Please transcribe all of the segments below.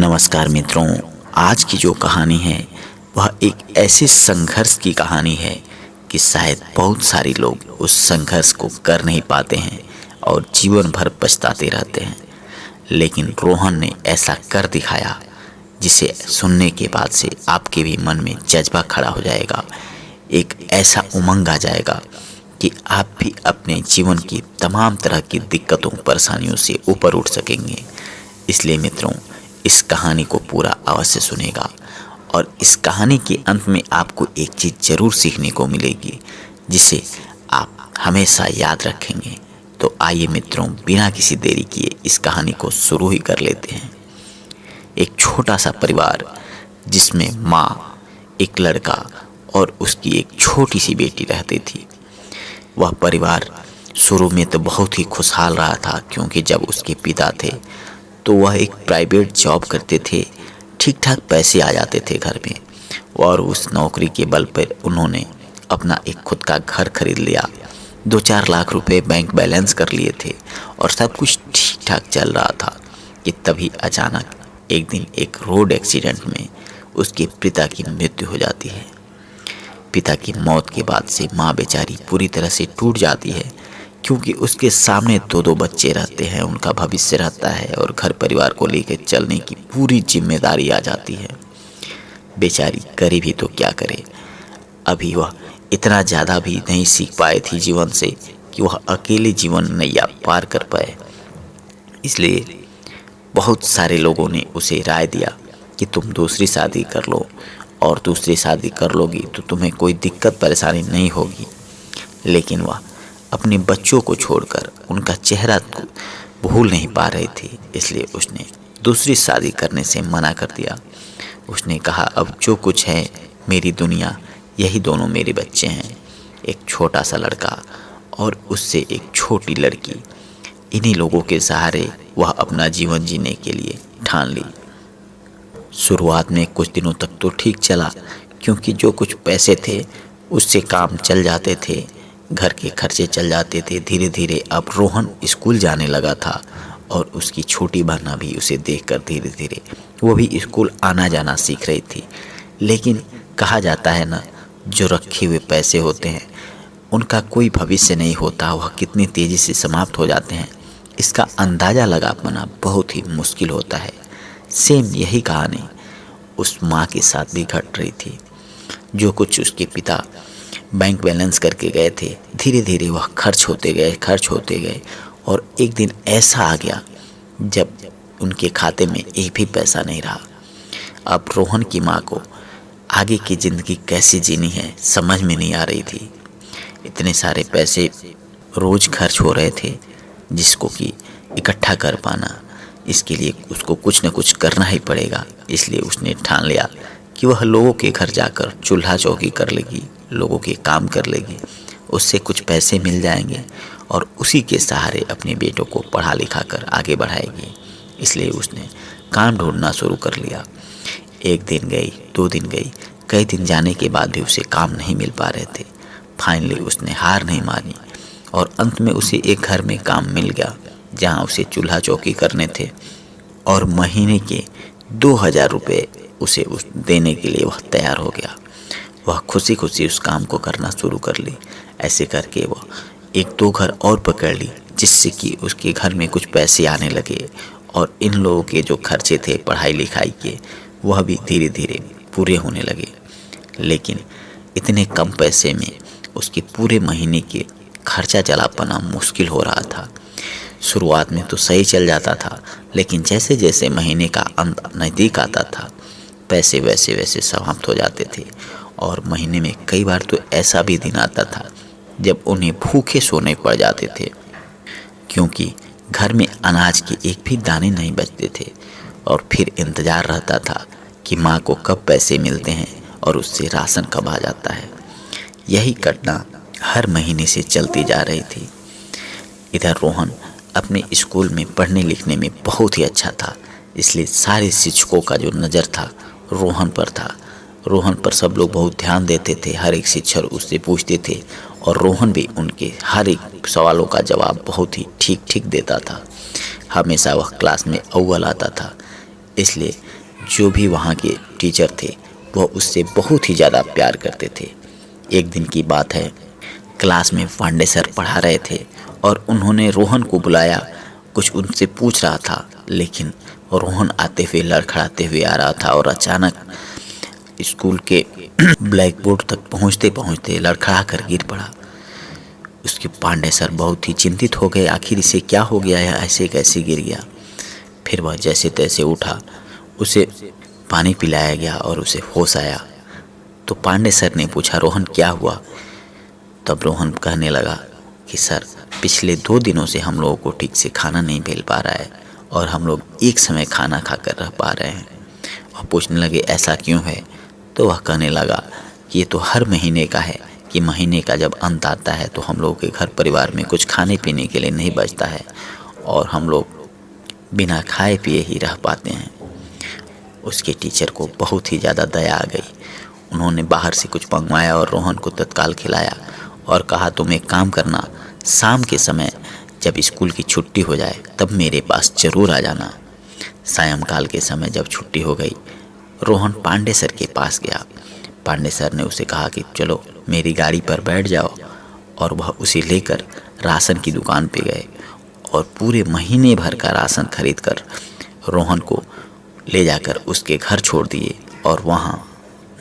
नमस्कार मित्रों। आज की जो कहानी है वह एक ऐसे संघर्ष की कहानी है कि शायद बहुत सारे लोग उस संघर्ष को कर नहीं पाते हैं और जीवन भर पछताते रहते हैं। लेकिन रोहन ने ऐसा कर दिखाया जिसे सुनने के बाद से आपके भी मन में जज्बा खड़ा हो जाएगा। एक ऐसा उमंग आ जाएगा कि आप भी अपने जीवन की तमाम तरह की दिक्कतों परेशानियों से ऊपर उठ सकेंगे। इसलिए मित्रों, इस कहानी को पूरा अवश्य सुनेगा और इस कहानी के अंत में आपको एक चीज़ ज़रूर सीखने को मिलेगी जिसे आप हमेशा याद रखेंगे। तो आइए मित्रों, बिना किसी देरी किए इस कहानी को शुरू ही कर लेते हैं। एक छोटा सा परिवार जिसमें माँ, एक लड़का और उसकी एक छोटी सी बेटी रहती थी। वह परिवार शुरू में तो बहुत ही खुशहाल रहा था, क्योंकि जब उसके पिता थे तो वह एक प्राइवेट जॉब करते थे। ठीक ठाक पैसे आ जाते थे घर में और उस नौकरी के बल पर उन्होंने अपना एक खुद का घर खरीद लिया। 2-4 लाख रुपए बैंक बैलेंस कर लिए थे और सब कुछ ठीक ठाक चल रहा था कि तभी अचानक एक दिन एक रोड एक्सीडेंट में उसके पिता की मृत्यु हो जाती है। पिता की मौत के बाद से माँ बेचारी पूरी तरह से टूट जाती है, क्योंकि उसके सामने 2-2 बच्चे रहते हैं, उनका भविष्य रहता है और घर परिवार को लेकर चलने की पूरी जिम्मेदारी आ जाती है। बेचारी करे भी तो क्या करे। अभी वह इतना ज़्यादा भी नहीं सीख पाए थी जीवन से कि वह अकेले जीवन नैया पार कर पाए। इसलिए बहुत सारे लोगों ने उसे राय दिया कि तुम दूसरी शादी कर लो, और दूसरी शादी कर लोगी तो तुम्हें कोई दिक्कत परेशानी नहीं होगी। लेकिन वह अपने बच्चों को छोड़कर उनका चेहरा भूल नहीं पा रही थी, इसलिए उसने दूसरी शादी करने से मना कर दिया। उसने कहा, अब जो कुछ है मेरी दुनिया, यही दोनों मेरे बच्चे हैं, एक छोटा सा लड़का और उससे एक छोटी लड़की। इन्हीं लोगों के सहारे वह अपना जीवन जीने के लिए ठान ली। शुरुआत में कुछ दिनों तक तो ठीक चला, क्योंकि जो कुछ पैसे थे उससे काम चल जाते थे, घर के खर्चे चल जाते थे। धीरे धीरे अब रोहन स्कूल जाने लगा था और उसकी छोटी बहना भी उसे देखकर धीरे धीरे वो भी स्कूल आना जाना सीख रही थी। लेकिन कहा जाता है ना, जो रखे हुए पैसे होते हैं उनका कोई भविष्य नहीं होता, वह कितनी तेज़ी से समाप्त हो जाते हैं इसका अंदाज़ा लगा पाना बहुत ही मुश्किल होता है। सेम यही कहानी उस माँ के साथ भी घट रही थी। जो कुछ उसके पिता बैंक बैलेंस करके गए थे, धीरे धीरे वह खर्च होते गए और एक दिन ऐसा आ गया जब उनके खाते में एक भी पैसा नहीं रहा। अब रोहन की माँ को आगे की ज़िंदगी कैसे जीनी है समझ में नहीं आ रही थी। इतने सारे पैसे रोज़ खर्च हो रहे थे, जिसको कि इकट्ठा कर पाना, इसके लिए उसको कुछ न कुछ करना ही पड़ेगा। इसलिए उसने ठान लिया कि वह लोगों के घर जाकर चूल्हा चौकी कर लेगी, लोगों के काम कर लेगी, उससे कुछ पैसे मिल जाएंगे और उसी के सहारे अपने बेटों को पढ़ा लिखा कर आगे बढ़ाएगी। इसलिए उसने काम ढूंढना शुरू कर लिया। 1 दिन गई, 2 दिन गई, कई दिन जाने के बाद भी उसे काम नहीं मिल पा रहे थे। फाइनली उसने हार नहीं मानी और अंत में उसे एक घर में काम मिल गया, जहाँ उसे चूल्हा चौकी करने थे और महीने के 2000 रुपये उसे देने के लिए वह तैयार हो गया। वह खुशी खुशी उस काम को करना शुरू कर ली। ऐसे करके वह 1-2 घर और पकड़ ली, जिससे कि उसके घर में कुछ पैसे आने लगे और इन लोगों के जो खर्चे थे पढ़ाई लिखाई के, वह भी धीरे धीरे पूरे होने लगे। लेकिन इतने कम पैसे में उसके पूरे महीने के खर्चा चला पाना मुश्किल हो रहा था। शुरुआत में तो सही चल जाता था, लेकिन जैसे जैसे महीने का अंत नज़दीक आता था पैसे वैसे वैसे समाप्त हो जाते थे। और महीने में कई बार तो ऐसा भी दिन आता था जब उन्हें भूखे सोने पड़ जाते थे, क्योंकि घर में अनाज के एक भी दाने नहीं बचते थे। और फिर इंतज़ार रहता था कि माँ को कब पैसे मिलते हैं और उससे राशन कब आ जाता है। यही घटना हर महीने से चलती जा रही थी। इधर रोहन अपने स्कूल में पढ़ने लिखने में बहुत ही अच्छा था, इसलिए सारे शिक्षकों का जो नज़र था रोहन पर था। रोहन पर सब लोग बहुत ध्यान देते थे, हर एक शिक्षक उससे पूछते थे और रोहन भी उनके हर एक सवालों का जवाब बहुत ही ठीक ठीक देता था। हमेशा वह क्लास में अव्वल आता था। इसलिए जो भी वहाँ के टीचर थे वह उससे बहुत ही ज़्यादा प्यार करते थे। एक दिन की बात है, क्लास में पांडे सर पढ़ा रहे थे और उन्होंने रोहन को बुलाया। कुछ उनसे पूछ रहा था, लेकिन रोहन आते हुए लड़खड़ाते हुए आ रहा था और अचानक स्कूल के ब्लैक बोर्ड तक पहुँचते पहुँचते लड़खड़ा कर गिर पड़ा। उसके पांडे सर बहुत ही चिंतित हो गए, आखिर इसे क्या हो गया है, ऐसे कैसे गिर गया। फिर वह जैसे तैसे उठा, उसे पानी पिलाया गया और उसे होश आया। तो पांडे सर ने पूछा, रोहन क्या हुआ? तब रोहन कहने लगा कि सर, पिछले 2 दिनों से हम लोगों को ठीक से खाना नहीं मिल पा रहा है और हम लोग एक समय खाना खाकर रह पा रहे हैं। वह पूछने लगे ऐसा क्यों है? तो वह कहने लगा कि ये तो हर महीने का है कि महीने का जब अंत आता है तो हम लोगों के घर परिवार में कुछ खाने पीने के लिए नहीं बचता है और हम लोग बिना खाए पिए ही रह पाते हैं। उसके टीचर को बहुत ही ज़्यादा दया आ गई। उन्होंने बाहर से कुछ मंगवाया और रोहन को तत्काल खिलाया और कहा, तुम एक काम करना, शाम के समय जब स्कूल की छुट्टी हो जाए तब मेरे पास ज़रूर आ जाना। सायंकाल के समय जब छुट्टी हो गई, रोहन पांडे सर के पास गया। पांडे सर ने उसे कहा कि चलो मेरी गाड़ी पर बैठ जाओ, और वह उसे लेकर राशन की दुकान पे गए और पूरे महीने भर का राशन खरीद कर रोहन को ले जाकर उसके घर छोड़ दिए और वहाँ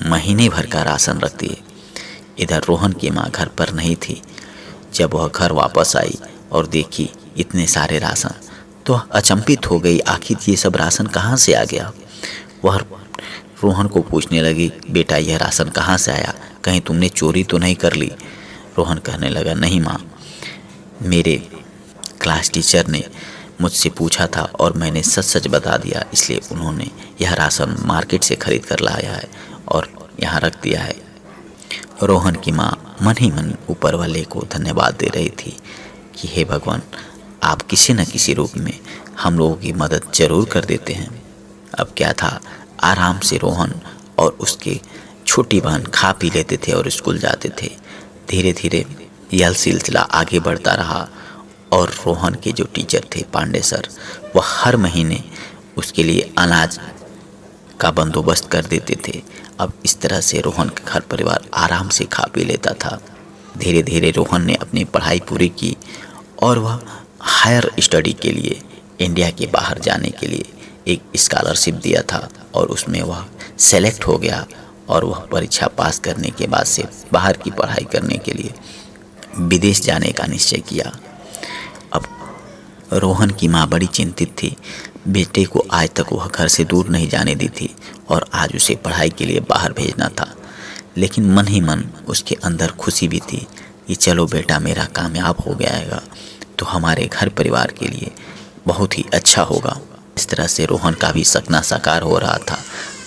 महीने भर का राशन रख दिए। इधर रोहन की माँ घर पर नहीं थी। जब वह घर वापस आई और देखी इतने सारे राशन, तो अचंभित हो गई, आखिर ये सब राशन कहाँ से आ गया। वह रोहन को पूछने लगी, बेटा यह राशन कहाँ से आया, कहीं तुमने चोरी तो नहीं कर ली? रोहन कहने लगा, नहीं माँ, मेरे क्लास टीचर ने मुझसे पूछा था और मैंने सच सच बता दिया, इसलिए उन्होंने यह राशन मार्केट से खरीद कर लाया है और यहाँ रख दिया है। रोहन की माँ मन ही मन ऊपर वाले को धन्यवाद दे रही थी कि हे भगवान, आप किसी न किसी रूप में हम लोगों की मदद ज़रूर कर देते हैं। अब क्या था, आराम से रोहन और उसके छोटी बहन खा पी लेते थे और स्कूल जाते थे। धीरे धीरे यह सिलसिला आगे बढ़ता रहा और रोहन के जो टीचर थे पांडे सर, वह हर महीने उसके लिए अनाज का बंदोबस्त कर देते थे। अब इस तरह से रोहन का घर परिवार आराम से खा पी लेता था। धीरे धीरे रोहन ने अपनी पढ़ाई पूरी की और वह हायर स्टडी के लिए इंडिया के बाहर जाने के लिए एक स्कॉलरशिप दिया था और उसमें वह सेलेक्ट हो गया और वह परीक्षा पास करने के बाद से बाहर की पढ़ाई करने के लिए विदेश जाने का निश्चय किया। अब रोहन की माँ बड़ी चिंतित थी। बेटे को आज तक वह घर से दूर नहीं जाने दी थी और आज उसे पढ़ाई के लिए बाहर भेजना था। लेकिन मन ही मन उसके अंदर खुशी भी थी कि चलो बेटा मेरा कामयाब हो गया तो हमारे घर परिवार के लिए बहुत ही अच्छा होगा। इस तरह से रोहन का भी सपना साकार हो रहा था।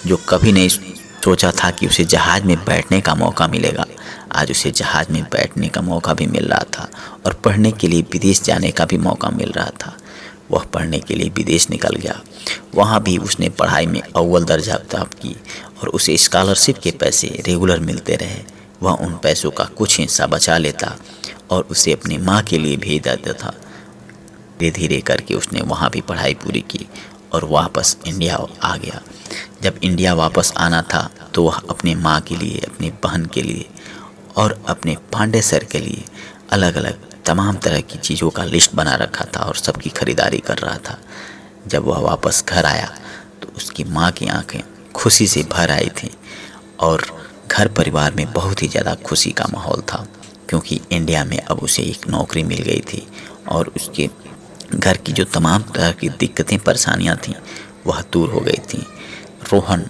जो कभी नहीं सोचा था कि उसे जहाज़ में बैठने का मौका मिलेगा, आज उसे जहाज़ में बैठने का मौका भी मिल रहा था और पढ़ने के लिए विदेश जाने का भी मौका मिल रहा था। वह पढ़ने के लिए विदेश निकल गया। वहाँ भी उसने पढ़ाई में अव्वल दर्जा प्राप्त की और उसे स्कॉलरशिप के पैसे रेगुलर मिलते रहे। वह उन पैसों का कुछ हिस्सा बचा लेता और उसे अपनी माँ के लिए भेज देता था। धीरे धीरे करके उसने वहाँ भी पढ़ाई पूरी की और वापस इंडिया आ गया। जब इंडिया वापस आना था तो वह अपने माँ के लिए, अपनी बहन के लिए और अपने पांडे सर के लिए अलग अलग तमाम तरह की चीज़ों का लिस्ट बना रखा था और सबकी खरीदारी कर रहा था। जब वह वापस घर आया तो उसकी माँ की आंखें खुशी से भर आई थी और घर परिवार में बहुत ही ज़्यादा खुशी का माहौल था, क्योंकि इंडिया में अब उसे एक नौकरी मिल गई थी और उसके घर की जो तमाम तरह की दिक्कतें परेशानियां थीं वह दूर हो गई थीं। रोहन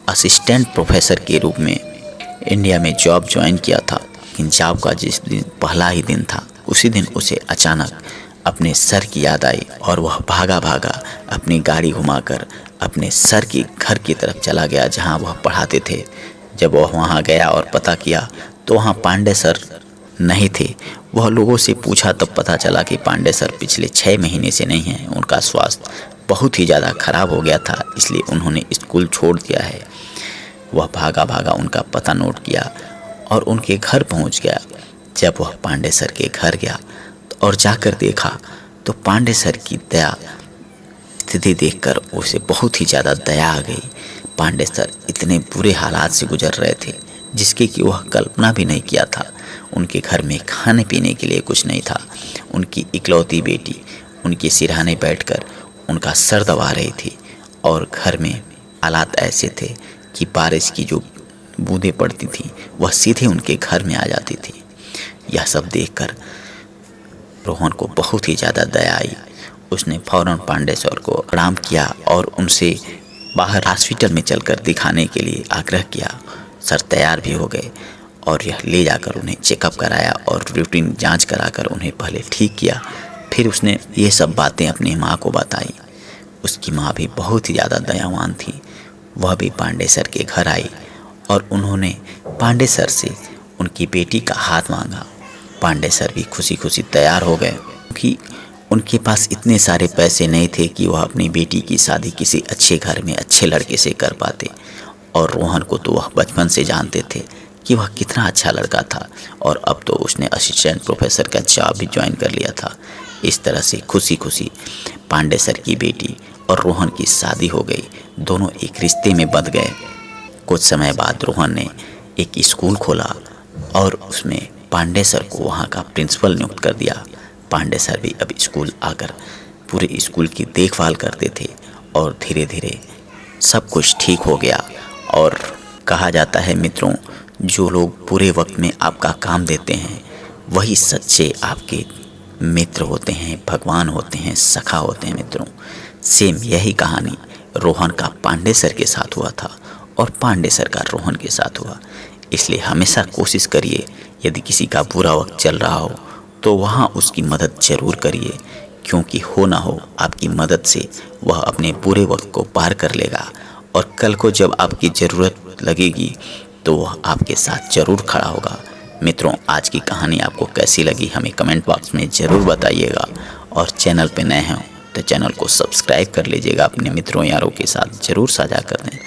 असिस्टेंट प्रोफेसर के रूप में इंडिया में जॉब ज्वाइन किया था, लेकिन जॉब का जिस दिन पहला ही दिन था उसी दिन उसे अचानक अपने सर की याद आई और वह भागा भागा अपनी गाड़ी घुमाकर अपने सर के घर की तरफ चला गया जहां वह पढ़ाते थे। जब वह वहां गया और पता किया तो वहां पांडे सर नहीं थे। वह लोगों से पूछा तब पता चला कि पांडे सर पिछले 6 महीने से नहीं हैं। उनका स्वास्थ्य बहुत ही ज़्यादा खराब हो गया था, इसलिए उन्होंने स्कूल छोड़ दिया है। वह भागा भागा उनका पता नोट किया और उनके घर पहुंच गया। जब वह पांडे सर के घर गया और जाकर देखा तो पांडे सर की दया स्थिति देखकर उसे बहुत ही ज़्यादा दया आ गई। पांडे सर इतने बुरे हालात से गुजर रहे थे जिसकी कि वह कल्पना भी नहीं किया था। उनके घर में खाने पीने के लिए कुछ नहीं था। उनकी इकलौती बेटी उनके सिरहाने बैठकर उनका सर दबा रही थी और घर में हालात ऐसे थे कि बारिश की जो बूंदें पड़ती थी वह सीधे उनके घर में आ जाती थी। यह सब देखकर रोहन को बहुत ही ज़्यादा दया आई। उसने फौरन पांडे सर को प्रणाम किया और उनसे बाहर हॉस्पिटल में चलकर दिखाने के लिए आग्रह किया। सर तैयार भी हो गए और यह ले जाकर उन्हें चेकअप कराया और रूटीन जांच कराकर उन्हें पहले ठीक किया। फिर उसने ये सब बातें अपनी माँ को बताई। उसकी माँ भी बहुत ही ज़्यादा दयावान थी। वह भी पांडे सर के घर आई और उन्होंने पांडे सर से उनकी बेटी का हाथ मांगा। पांडे सर भी खुशी खुशी तैयार हो गए क्योंकि उनके पास इतने सारे पैसे नहीं थे कि वह अपनी बेटी की शादी किसी अच्छे घर में अच्छे लड़के से कर पाते। और रोहन को तो वह बचपन से जानते थे कि वह कितना अच्छा लड़का था और अब तो उसने असिस्टेंट प्रोफेसर का जॉब भी ज्वाइन कर लिया था। इस तरह से खुशी खुशी पांडे सर की बेटी और रोहन की शादी हो गई। दोनों एक रिश्ते में बंध गए। कुछ समय बाद रोहन ने एक स्कूल खोला और उसमें पांडे सर को वहाँ का प्रिंसिपल नियुक्त कर दिया। पांडे सर भी अब स्कूल आकर पूरे स्कूल की देखभाल करते थे और धीरे धीरे सब कुछ ठीक हो गया। और कहा जाता है मित्रों, जो लोग बुरे वक्त में आपका काम देते हैं वही सच्चे आपके मित्र होते हैं, भगवान होते हैं, सखा होते हैं। मित्रों, सेम यही कहानी रोहन का पांडे सर के साथ हुआ था और पांडे सर का रोहन के साथ हुआ। इसलिए हमेशा कोशिश करिए, यदि किसी का बुरा वक्त चल रहा हो तो वहाँ उसकी मदद ज़रूर करिए, क्योंकि हो ना हो आपकी मदद से वह अपने बुरे वक्त को पार कर लेगा और कल को जब आपकी ज़रूरत लगेगी तो वह आपके साथ ज़रूर खड़ा होगा। मित्रों, आज की कहानी आपको कैसी लगी हमें कमेंट बॉक्स में ज़रूर बताइएगा और चैनल पे नए हैं तो चैनल को सब्सक्राइब कर लीजिएगा। अपने मित्रों यारों के साथ ज़रूर साझा कर दें।